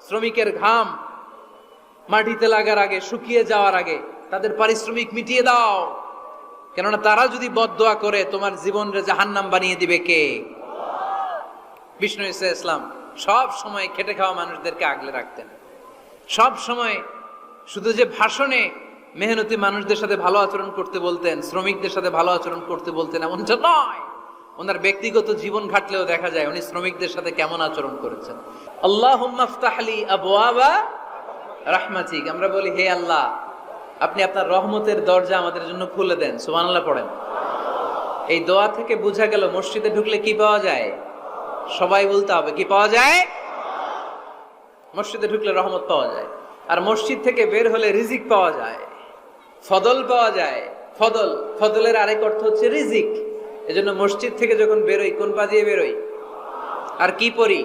শ্রমিকের ঘাম মাটিতে লাগার আগে, শুকিয়ে যাওয়ার আগে তাদের পারিশ্রমিক মিটিয়ে দাও, কেননা তারা যদি বদদোয়া করে তোমার জীবনরে জাহান্নাম বানিয়ে দিবে কে? বিষ্ণু ঈসা ইসলাম সব সময় খেটে খাওয়া মানুষদেরকে আগলে রাখতেন। সব সময় শুধু যে ভাষণে মেহনতি মানুষদের সাথে ভালো আচরণ করতে বলতেন, শ্রমিকদের সাথে ভালো আচরণ করতে বলতেন এমনটা নয়, ওনার ব্যক্তিগত জীবন ঘাটলেও দেখা যায় উনি শ্রমিকদের সাথে কেমন আচরণ করেছেন। আল্লাহুম্মা ইফতাহ লি আবওয়াবা রাহমাতিক, আমরা বলি হে আল্লাহ আপনি আপনার রহমতের দরজা আমাদের জন্য খুলে দেন। সুবহানাল্লাহ পড়েন। এই দোয়া থেকে বোঝা গেল মসজিদে ঢুকলে কি পাওয়া যায়? সবাই বলতে হবে কি পাওয়া যায়? মসজিদে ঢুকলে রহমত পাওয়া যায়, আর মসজিদ থেকে বের হলে রিজিক পাওয়া যায়, ফদল পাওয়া যায়। ফদল, ফদলের আরেক অর্থ হচ্ছে রিজিক। এজন্য মসজিদ থেকে যখন বেরোই কোন পা দিয়ে বেরোই আর কি পড়ি?